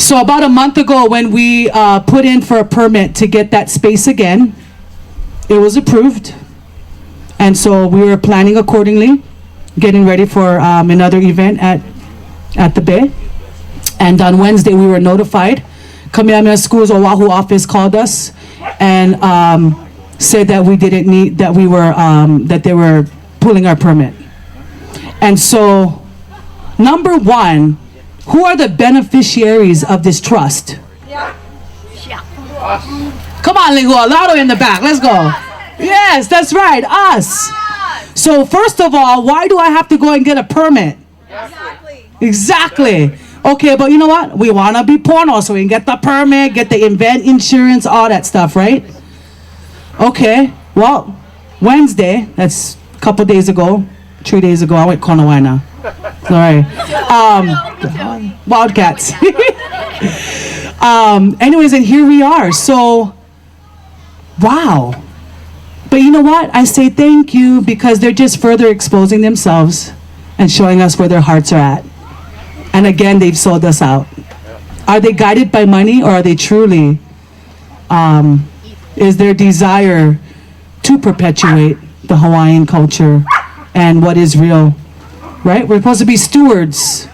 So about a month ago, when we put in for a permit to get that space again, it was approved. And so we were planning accordingly, getting ready for another event at the Bay. And on Wednesday, we were notified. Kamehameha Schools Oahu office called us and said that we didn't need, that we were, that they were pulling our permit. And so, number one, who are the beneficiaries of this trust? Come on, Lingua, louder in the back, let's go. Yes, that's right, us. So first of all, why do I have to go and get a permit? Exactly. Okay, but you know what? We want to be porno, so we can get the permit, get the event insurance, all that stuff, right? Okay, well, Wednesday, that's a couple days ago, 3 days ago, I went Konawaina. Sorry. Wildcats. Anyways, and here we are. So, wow. But you know what? I say thank you because they're just further exposing themselves and showing us where their hearts are at. And again, they've sold us out. Are they guided by money, or are they truly, is their desire to perpetuate the Hawaiian culture and what is real, right? We're supposed to be stewards.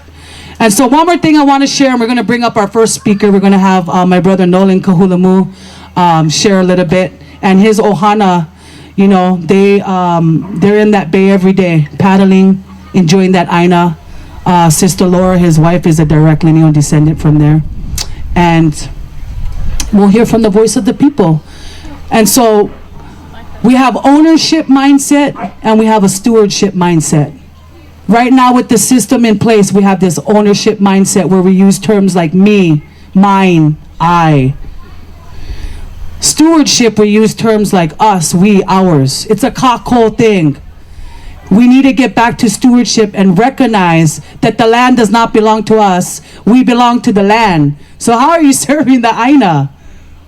And so one more thing I want to share, and we're going to bring up our first speaker. We're going to have my brother Nolan Kahulamu share a little bit. And his ohana, you know, they're in that bay every day, paddling, enjoying that aina. Sister Laura, his wife, is a direct lineal descendant from there. And we'll hear from the voice of the people. And so we have ownership mindset and we have a stewardship mindset. Right now with the system in place, we have this ownership mindset where we use terms like me, mine, I. Stewardship, we use terms like us, we, ours. It's a kako thing. We need to get back to stewardship and recognize that the land does not belong to us. We belong to the land. So how are you serving the aina?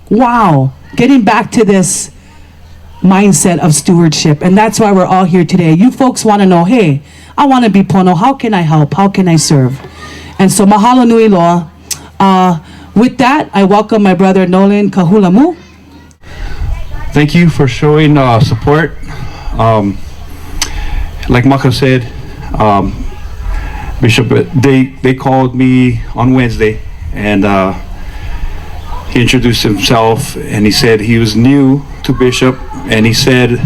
Wow. Getting back to this mindset of stewardship. And that's why we're all here today. You folks want to know, hey, I want to be pono. How can I help? How can I serve? And so mahalo nui loa. With that, I welcome my brother Nolan Kahulamu. Thank you for showing support. Like Maka said, Bishop, they called me on Wednesday, and he introduced himself, and he said he was new to Bishop, and he said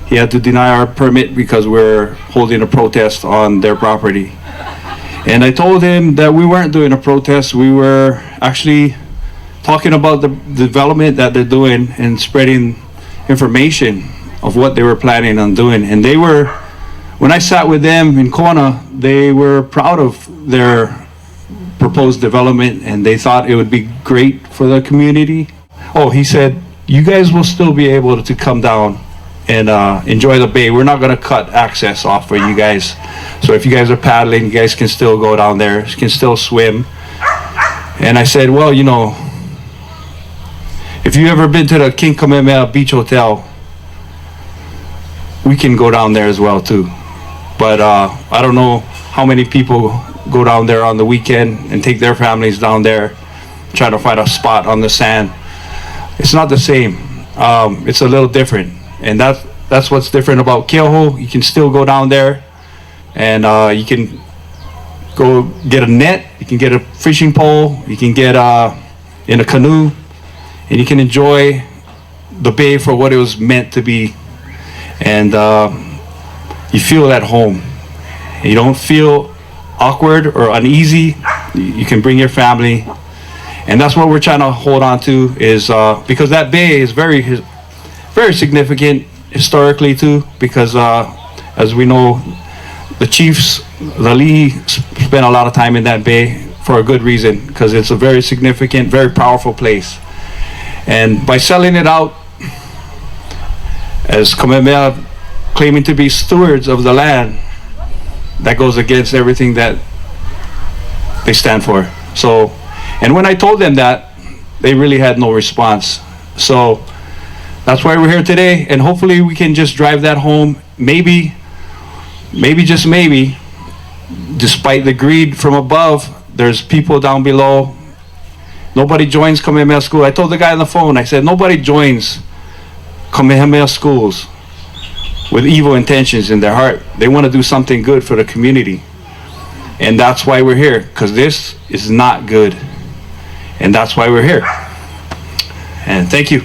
he had to deny our permit because we're holding a protest on their property. And I told him that we weren't doing a protest, we were actually talking about the development that they're doing and spreading information of what they were planning on doing. And they were, when I sat with them in Kona, they were proud of their proposed development and they thought it would be great for the community. Oh, he said, you guys will still be able to come down and enjoy the bay. We're not gonna cut access off for you guys. So if you guys are paddling, you guys can still go down there, you can still swim. And I said, well, you know, if you've ever been to the King Kamehameha Beach Hotel, we can go down there as well too. But I don't know how many people go down there on the weekend and take their families down there, try to find a spot on the sand. It's not the same. It's a little different. And that's what's different about Keauhou. You can still go down there and you can go get a net, you can get a fishing pole, you can get in a canoe, and you can enjoy the bay for what it was meant to be. And you feel at home. You don't feel awkward or uneasy. You can bring your family. And that's what we're trying to hold on to, is because that bay is very significant historically too, because as we know, the chiefs, the Li, spent a lot of time in that bay for a good reason, because it's a very significant, very powerful place. And by selling it out as Kamehameha claiming to be stewards of the land, that goes against everything that they stand for. So, and when I told them that, they really had no response. So that's why we're here today, and hopefully we can just drive that home. Maybe just maybe, despite the greed from above, there's people down below Nobody joins Kamehameha School. I told the guy on the phone, I said, nobody joins Kamehameha Schools with evil intentions in their heart. They want to do something good for the community. And that's why we're here, because this is not good. And that's why we're here. And thank you.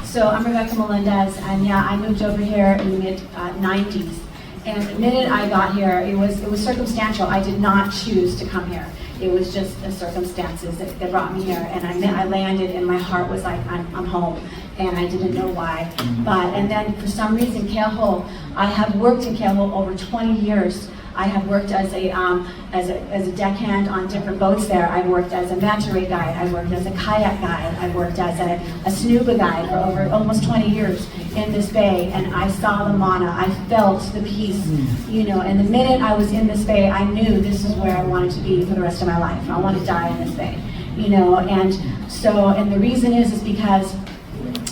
So I'm Rebecca Melendez, and yeah, I moved over here in the mid-90s. And the minute I got here, it was circumstantial. I did not choose to come here. It was just the circumstances that brought me here. And I landed, and my heart was like, I'm home. And I didn't know why. And then for some reason, Keauhou, I have worked in Keauhou over 20 years. I have worked as a deckhand on different boats there. I worked as a manta ray guide. I worked as a kayak guide. I worked as a snuba guide for over almost 20 years in this bay. And I saw the mana. I felt the peace, you know. And the minute I was in this bay, I knew this is where I wanted to be for the rest of my life. I want to die in this bay, you know. And so, and the reason is because,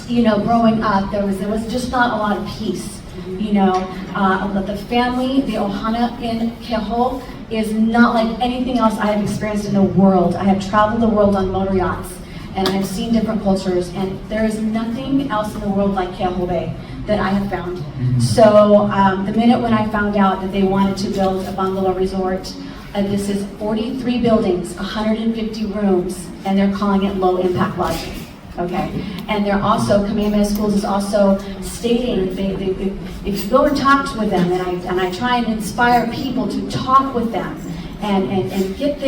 you know, growing up, there was just not a lot of peace. You know, the family, the ohana in Keauhou is not like anything else I have experienced in the world. I have traveled the world on motor yachts, and I've seen different cultures, and there is nothing else in the world like Keauhou Bay that I have found. So the minute when I found out that they wanted to build a bungalow resort, this is 43 buildings, 150 rooms, and they're calling it low impact lodging. Okay, and they're also, Kamehameha Schools is also stating, if you go and talk with them, and I try and inspire people to talk with them and get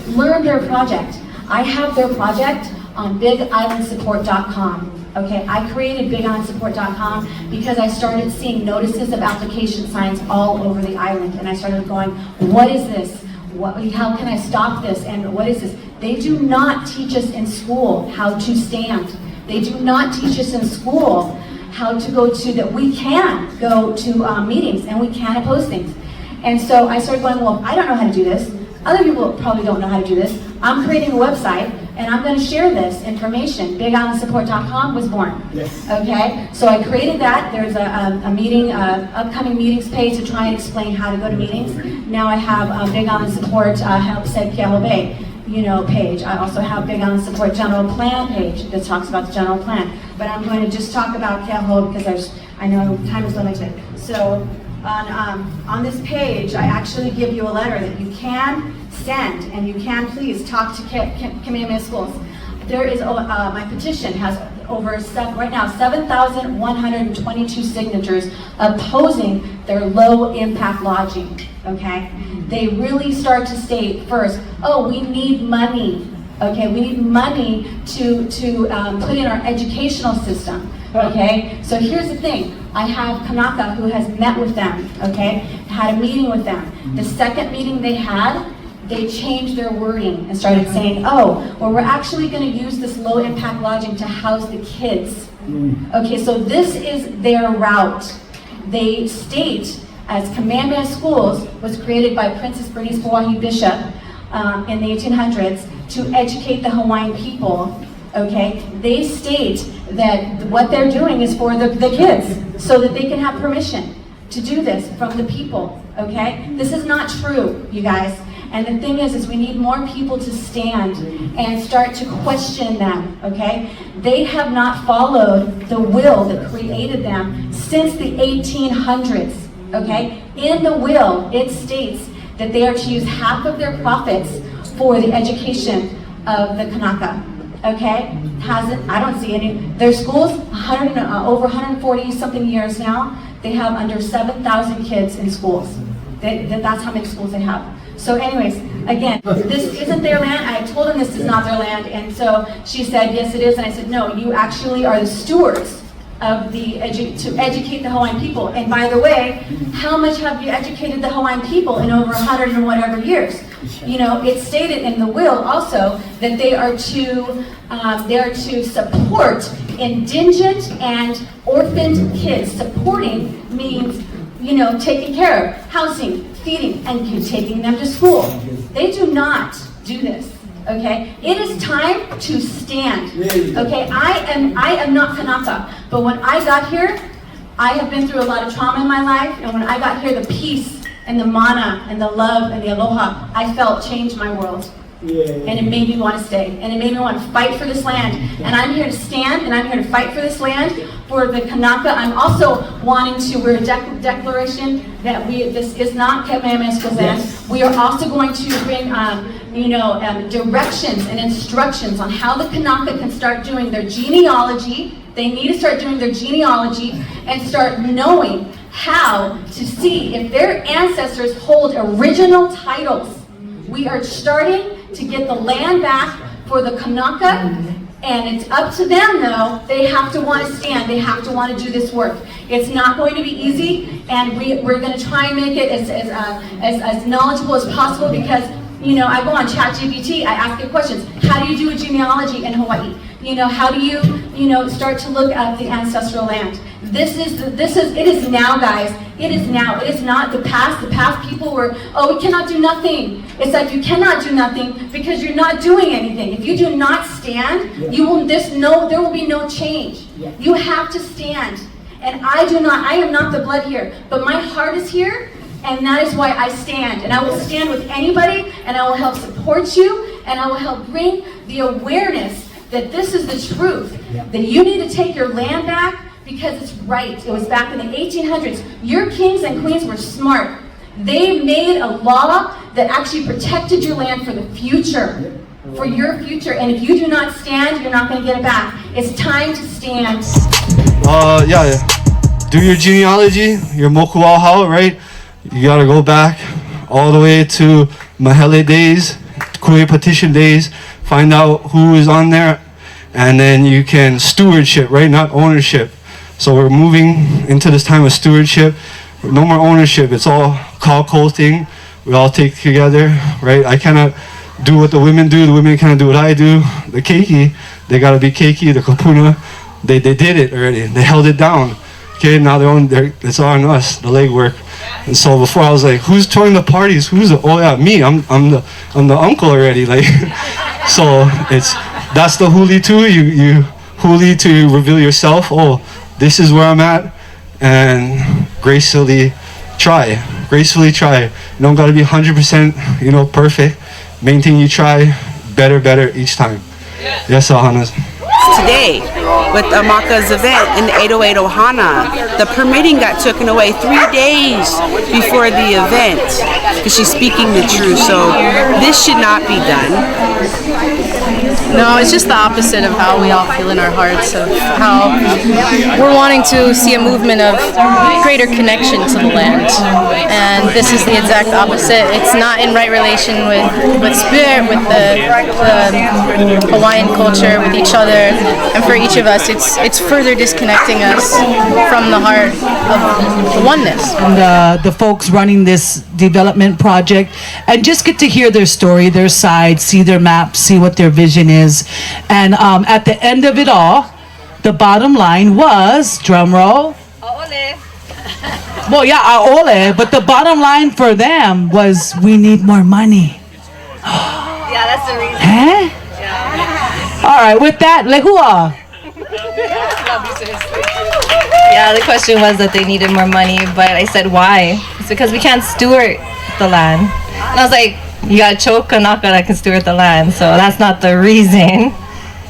learn their project. I have their project on bigislandsupport.com. Okay, I created bigislandsupport.com because I started seeing notices of application signs all over the island, and I started going, what is this? How can I stop this? And what is this? They do not teach us in school how to stand. They do not teach us in school how to go to, that we can go to meetings and we can oppose things. And so I started going, well, I don't know how to do this. Other people probably don't know how to do this. I'm creating a website and I'm going to share this information. bigislandsupport.com was born. Yes. Okay, so I created that. There's a meeting, upcoming meetings page to try and explain how to go to meetings. Now I have Big Island Support helps at Keauhou Bay, you know, page. I also have Big Island Support General Plan page that talks about the general plan. But I'm going to just talk about Keauhou because I know time is limited. So on this page, I actually give you a letter that you can send, and you can please talk to Kamehameha Schools. There is, my petition has over, right now, 7,122 signatures opposing their low impact lodging, okay? They really start to state first, oh, we need money, okay? We need money to put in our educational system, okay? So here's the thing. I have Kanaka who has met with them, okay? Had a meeting with them. The second meeting they had, they changed their wording and started saying, oh, well, we're actually going to use this low impact lodging to house the kids. Okay, so this is their route. They state, as Kamehameha Schools was created by Princess Bernice Pauahi Bishop in the 1800s to educate the Hawaiian people, okay? They state that what they're doing is for the kids so that they can have permission to do this from the people, okay? This is not true, you guys. And the thing is we need more people to stand and start to question them, okay? They have not followed the will that created them since the 1800s, okay? In the will, it states that they are to use half of their profits for the education of the Kanaka, okay? I don't see any. Their schools, over 140 something years now, they have under 7,000 kids in schools. That's how many schools they have. So anyways, again, this isn't their land. I told them this is not their land, and so she said, yes it is, and I said, no, you actually are the stewards of to educate the Hawaiian people. And by the way, how much have you educated the Hawaiian people in over 100 and whatever years? You know, it's stated in the will also that they are to support indigent and orphaned kids. Supporting means, you know, taking care of, housing, feeding, and taking them to school. They do not do this, okay? It is time to stand, okay? I am not Kanaka, but when I got here, I have been through a lot of trauma in my life, and when I got here, the peace and the mana and the love and the aloha I felt changed my world. And it made me want to stay. And it made me want to fight for this land. And I'm here to stand, and I'm here to fight for this land, for the Kanaka. I'm also wanting to, we're a declaration that this is not Kamehameha Schools land. We are also going to bring, directions and instructions on how the Kanaka can start doing their genealogy. They need to start doing their genealogy and start knowing how to see if their ancestors hold original titles. We are starting to get the land back for the Kanaka, and it's up to them though. They have to want to stand, they have to want to do this work. It's not going to be easy, and we're going to try and make it as knowledgeable as possible, because I go on ChatGPT, I ask it questions. How do you do a genealogy in Hawaii? How do you, start to look at the ancestral land? It is now, guys. It is now. It is not the past. The past people were, we cannot do nothing. It's like you cannot do nothing because you're not doing anything. If you do not stand, there will be no change. You have to stand. And I am not the blood here, but my heart is here, and that is why I stand. And I will stand with anybody, and I will help support you, and I will help bring the awareness that this is the truth, that you need to take your land back because it's right. It was back in the 1800s. Your kings and queens were smart. They made a law that actually protected your land for the future, for your future. And if you do not stand, you're not going to get it back. It's time to stand. Do your genealogy, your moku auhau, right? You got to go back all the way to Mahele days, Kuei Petition days, find out who is on there, and then you can stewardship, right? Not ownership. So we're moving into this time of stewardship. No more ownership. It's all kauko thing. We all take together, right? I cannot do what the women do. The women cannot do what I do. The keiki, they gotta be keiki. The kapuna, they did it already. They held it down. Okay, now it's all on us, the legwork. And so before I was like, who's throwing the parties? Me. I'm the uncle already. Like, so that's the huli too. You huli to reveal yourself. Oh, this is where I'm at, and gracefully try. You don't gotta be 100%, perfect. Main thing you try, better each time. Yes, Ahanas. Today, with Amaka's event in the 808 Ohana, the permitting got taken away 3 days before the event because she's speaking the truth. So this should not be done. No, it's just the opposite of how we all feel in our hearts, of how we're wanting to see a movement of greater connection to the land. And this is the exact opposite. It's not in right relation with spirit, with the Hawaiian culture, with each other. And for each of us, it's further disconnecting us from the heart of the oneness. And the folks running this development project, and just get to hear their story, their side, see their map, see what their vision is. And at the end of it all, the bottom line was, drum roll. Well, yeah, aole, but the bottom line for them was, we need more money. Yeah, that's the reason. Huh? Yeah. All right, with that, lehua. Yeah, the question was that they needed more money, but I said, why? It's because we can't steward the land. And I was like, you got a choke kanaka that can steward the land, so that's not the reason.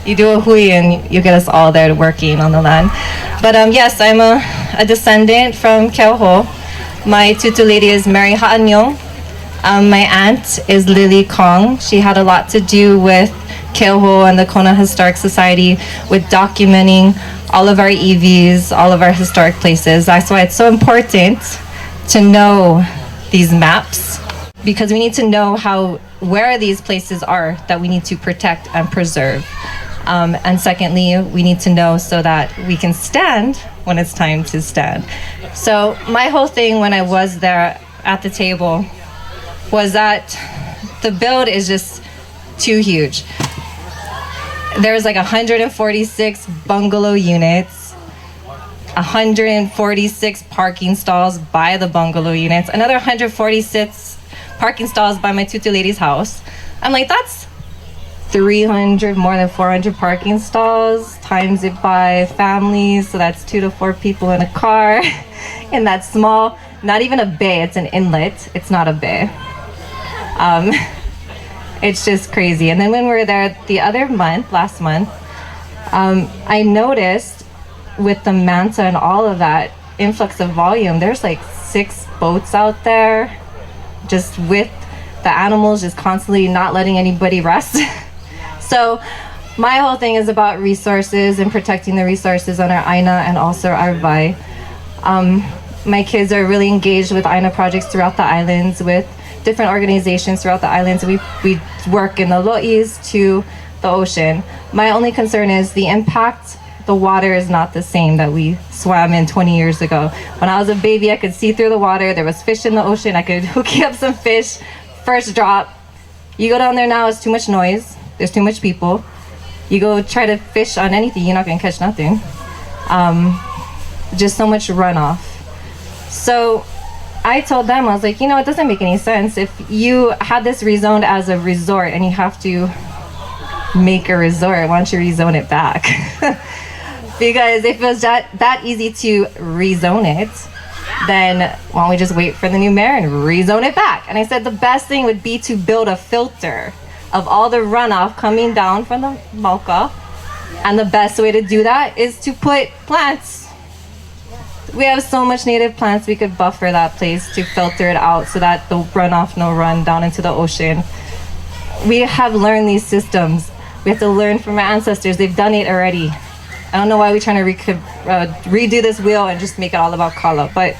You do a hui and you get us all there working on the land. But yes, I'm a descendant from Keauhou. My tutu lady is Mary Ha'anyo. My aunt is Lily Kong. She had a lot to do with Keauhou and the Kona Historic Society with documenting all of our EVs, all of our historic places. That's why it's so important to know these maps, because we need to know where these places are that we need to protect and preserve. And secondly, we need to know so that we can stand when it's time to stand. So my whole thing when I was there at the table was that the build is just too huge. There's like 146 bungalow units, 146 parking stalls by the bungalow units, another 146 parking stalls by my tutu lady's house. I'm like, that's 300, more than 400 parking stalls, times it by families, so that's 2 to 4 people in a car in that small, not even a bay, it's an inlet, it's not a bay. It's just crazy. And then when we were there the other month, last month, I noticed with the manta and all of that influx of volume, there's like 6 boats out there just with the animals, just constantly not letting anybody rest. So my whole thing is about resources and protecting the resources on our Aina and also our Vai. My kids are really engaged with Aina projects throughout the islands, with different organizations throughout the islands. We work in the lo'is to the ocean. My only concern is the impact. The water is not the same that we swam in 20 years ago. When I was a baby, I could see through the water. There was fish in the ocean. I could hook you up some fish. First drop. You go down there now, it's too much noise. There's too much people. You go try to fish on anything, you're not gonna catch nothing. Just so much runoff. So I told them, I was like, you know, it doesn't make any sense. If you had this rezoned as a resort and you have to make a resort, why don't you rezone it back? Because if it was that easy to rezone it, then why don't we just wait for the new mayor and rezone it back? And I said the best thing would be to build a filter of all the runoff coming down from the Mauka. And the best way to do that is to put plants. We have so much native plants, we could buffer that place to filter it out so that the runoff no run down into the ocean. We have learned these systems. We have to learn from our ancestors. They've done it already. I don't know why we're trying to redo this wheel and just make it all about kala. But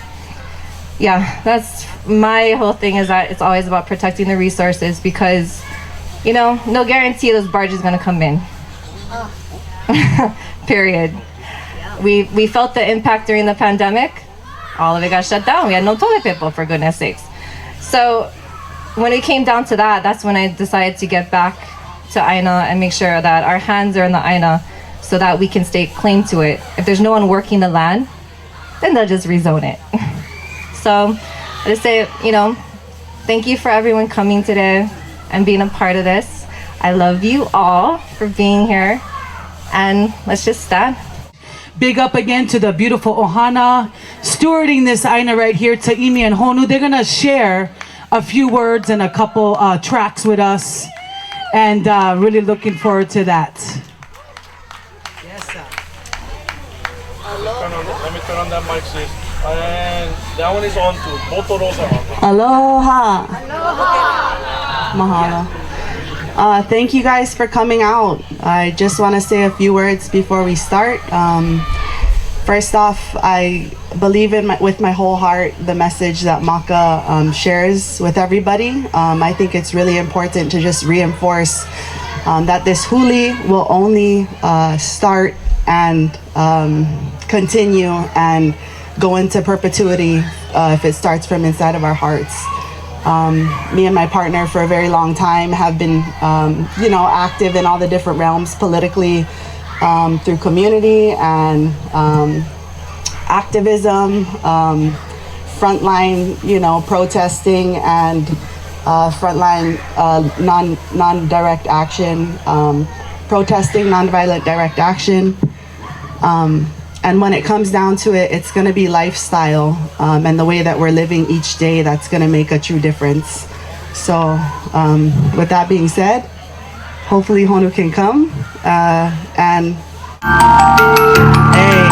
yeah, that's my whole thing, is that it's always about protecting the resources, because, you know, no guarantee those barges gonna come in. Period. We felt the impact during the pandemic. All of it got shut down. We had no toilet paper, for goodness sakes. So when it came down to that, that's when I decided to get back to Aina and make sure that our hands are in the Aina so that we can stake claim to it. If there's no one working the land, then they'll just rezone it. So I just say, you know, thank you for everyone coming today and being a part of this. I love you all for being here, and let's just stand. Big up again to the beautiful Ohana stewarding this Aina right here, Taimi and Honu. They're gonna share a few words and a couple tracks with us, and really looking forward to that. Yes, sir. Let me turn on that mic, sis. And that one is on too. Both of those are on. Aloha. Aloha. Mahalo. Thank you guys for coming out. I just want to say a few words before we start. First off, I believe with my whole heart the message that Maka shares with everybody. I think it's really important to just reinforce that this huli will only start and continue and go into perpetuity if it starts from inside of our hearts. Me and my partner for a very long time have been, you know, active in all the different realms politically, through community and activism, frontline, you know, protesting and frontline non-direct action, protesting, nonviolent direct action. And when it comes down to it, it's going to be lifestyle and the way that we're living each day that's going to make a true difference. So with that being said, hopefully Honu can come and hey.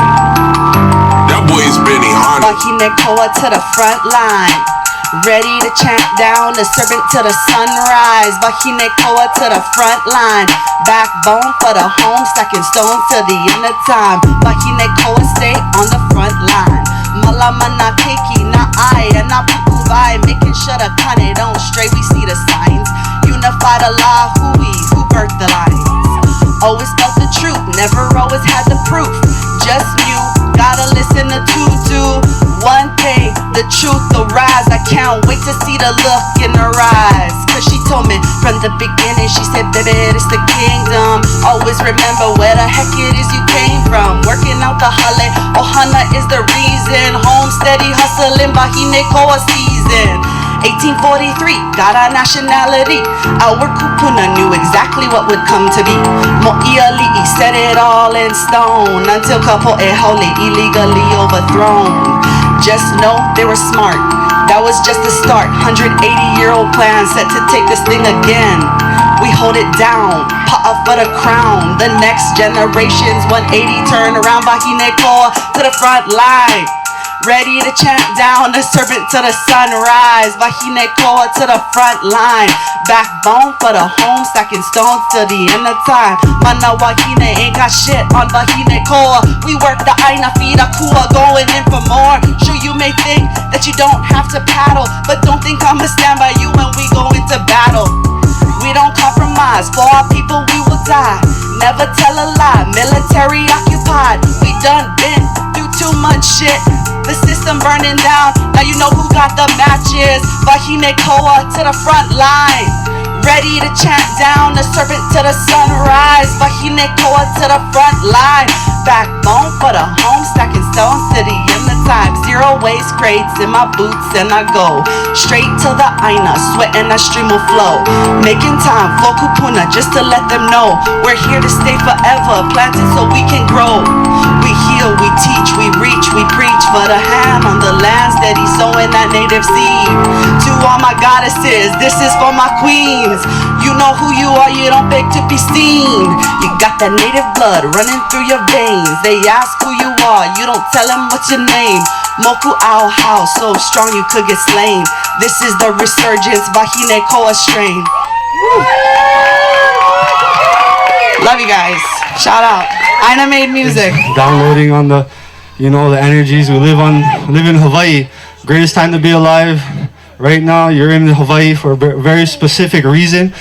That boy is Benny Honey. Wakinekoa to the front line. Ready to chant down the serpent to the sunrise. Wakinekoa to the front line. Backbone for the home, stacking stones to the end of time. Wakinekoa stay on the front line. Malamana keiki na ai and na pupuvai, making sure the kane don't stray. We see the signs. Unified Allah, who birthed the lines. Always felt the truth, never always had the proof. Just knew, gotta listen to Tutu. One thing, the truth will rise. I can't wait to see the look in her eyes. Cause she told me from the beginning, she said, baby, it's the kingdom. Always remember where the heck it is you came from. Working out the hale, Ohana is the reason. Home steady hustling, Wahinekoa season. 1843, got our nationality. Our kupuna knew exactly what would come to be. Mo'iali'i set it all in stone until Kapo'e Haole illegally overthrown. Just know they were smart. That was just the start. 180-year-old plan set to take this thing again. we hold it down, pa'a for the crown. The next generation's 180 turn around, Wahine koa to the front line. Ready to chant down the serpent to the sunrise. Wahine koa to the front line. Backbone for the home, stacking stones till the end of time. Mana wahine ain't got shit on Wahine koa. We work the aina, feed a kua, going in for more. Sure, you may think that you don't have to paddle, but don't think I'ma stand by you when we go into battle. We don't compromise, for our people we will die. Never tell a lie, military occupied. We done been through too much shit. The system burning down, now you know who got the matches. Wahine koa to the front line. Ready to chant down the serpent to the sunrise. Wahine koa to the front line. Backbone for the home, stacking stones to the end of time. Zero waste crates in my boots and I go straight to the aina, sweating that stream will flow. Making time for kupuna just to let them know we're here to stay forever, planted so we can grow. We heal, we teach, we reach, we preach for the hand on the land, steady sowing that native seed. To all my goddesses, this is for my queens. You know who you are, you don't beg to be seen. You got that native blood running through your veins. They ask who you are, you don't tell them what's your name. Moku ao how, so strong you could get slain. This is the resurgence, Wahine koa strain. Love you guys. Shout out. Aina made music. Downloading on the, you know, the energies. We live in Hawaii. Greatest time to be alive. Right now, you're in Hawaii for a very specific reason.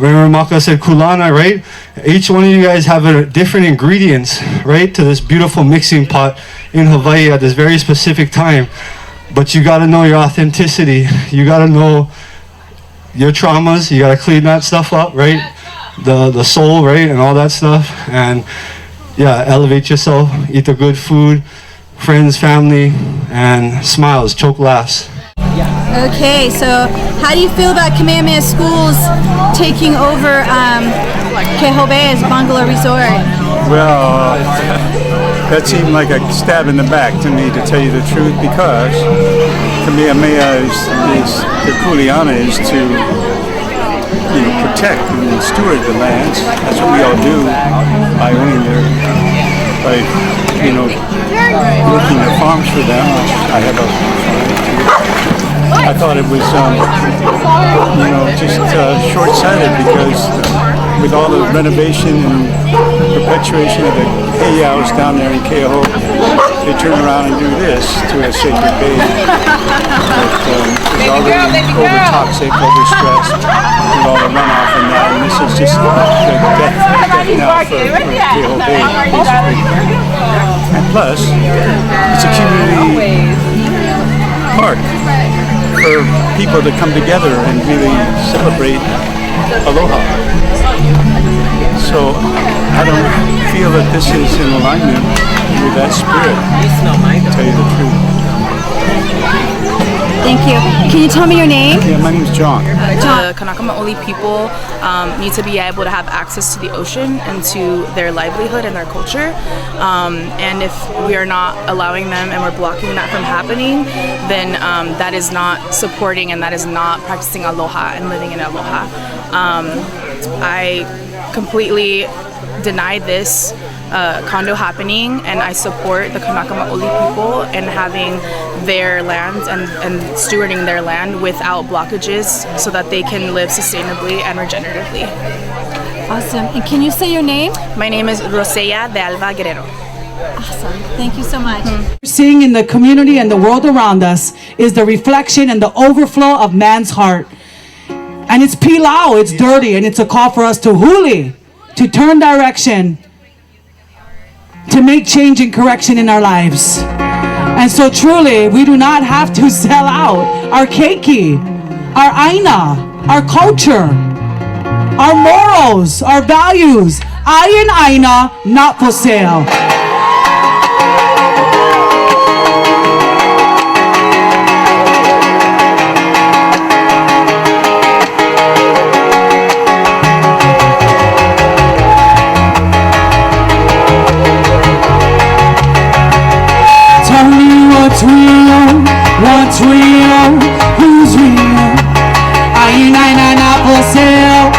Remember Maka said kulana, right? Each one of you guys have a different ingredients, right, to this beautiful mixing pot in Hawaii at this very specific time. But you gotta know your authenticity. You gotta know your traumas. You gotta clean that stuff up, right? The soul, right, and all that stuff. And yeah, elevate yourself, eat the good food, friends, family, and smiles, choke laughs. Okay, so how do you feel about Kamehameha Schools taking over Keauhou Bay as bungalow resort? Well, that seemed like a stab in the back to me, to tell you the truth, because Kamehameha is the kuleana is to, you know, protect and steward the lands. That's what we all do by owning their, by, you know, working the farms for them, which I have a farm too. I thought it was, you know, just short-sighted, because with all the renovation and perpetuation of the heiaus down there in Keauhou, they turn around and do this to a sacred bay that is already over-toxic, over-stressed, with all the runoff and that, and this is just the death knell for Keauhou Bay, basically. And plus, it's a community park for people to come together and really celebrate aloha. So I don't feel that this is in alignment with that spirit, to tell you the truth. Thank you. Can you tell me your name? Yeah, my name's John. The Kanaka Maoli people need to be able to have access to the ocean and to their livelihood and their culture. And if we are not allowing them and we're blocking that from happening, then that is not supporting and that is not practicing aloha and living in aloha. I completely deny this condo happening, and I support the Kanaka Maoli people and having their land and stewarding their land without blockages so that they can live sustainably and regeneratively. Awesome. And can you say your name? My name is Rosella de Alba Guerrero. Awesome. Thank you so much. We're seeing in the community and the world around us is the reflection and the overflow of man's heart. And it's pilau, it's dirty, and it's a call for us to huli, to turn direction, to make change and correction in our lives. And so truly, we do not have to sell out our keiki, our aina, our culture, our morals, our values. Ai and aina, not for sale. What's real, who's real? Aina, not for sale.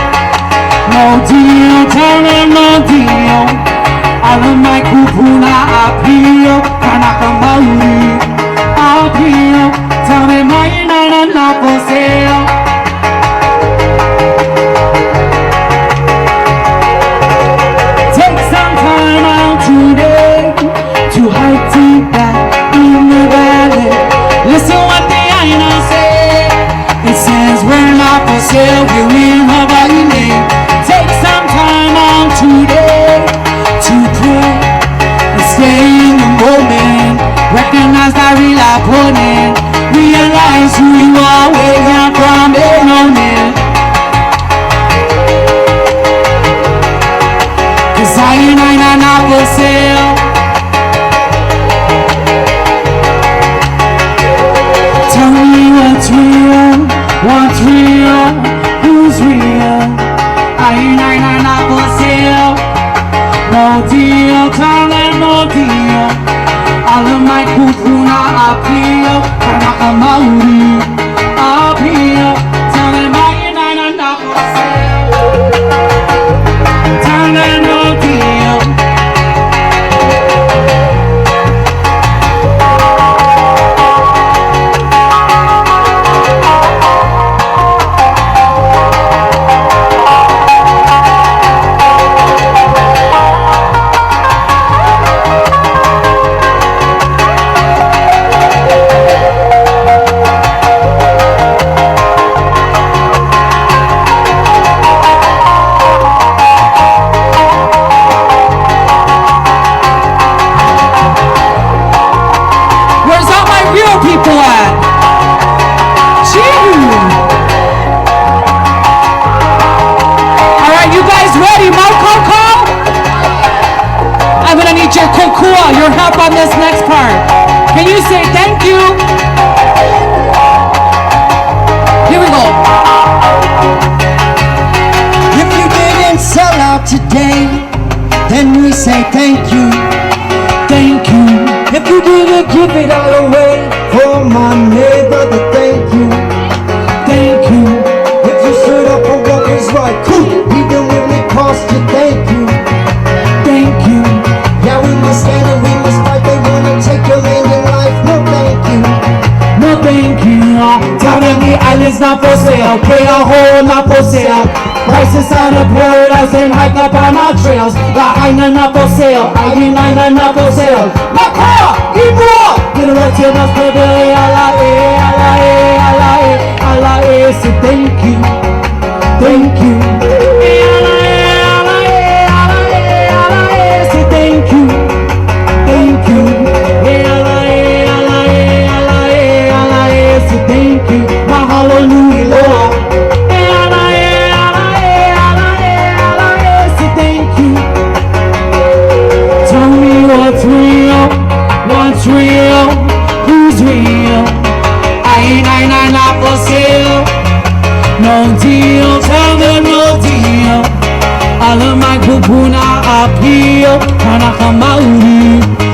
and we say thank you. Thank you. If you didn't give it all away for my neighbor, then thank you. Thank you. If you stood up for what is right, cool, even when it cost you, thank you. Thank you. Yeah, we must stand and we must fight. They wanna take your land in life. No, thank you. No thank you. Down in the islands not for sale. Keauhou not for sale. Prices on the paradise and hike up on our trails. La Aina not for sale. Aina not for sale. La Kaa, Ibua. Get it right to us, baby. Alae, alae, alae, alae. So thank you. Thank you. Alae, alae, alae, alae. So thank you. Thank you. Alae, alae, alae, alae. So thank you. Mahalo nui loa. What's real? Who's real? I not for sale. No deal, tell them no deal. All of my kupuna appeal. Kanaka mauri.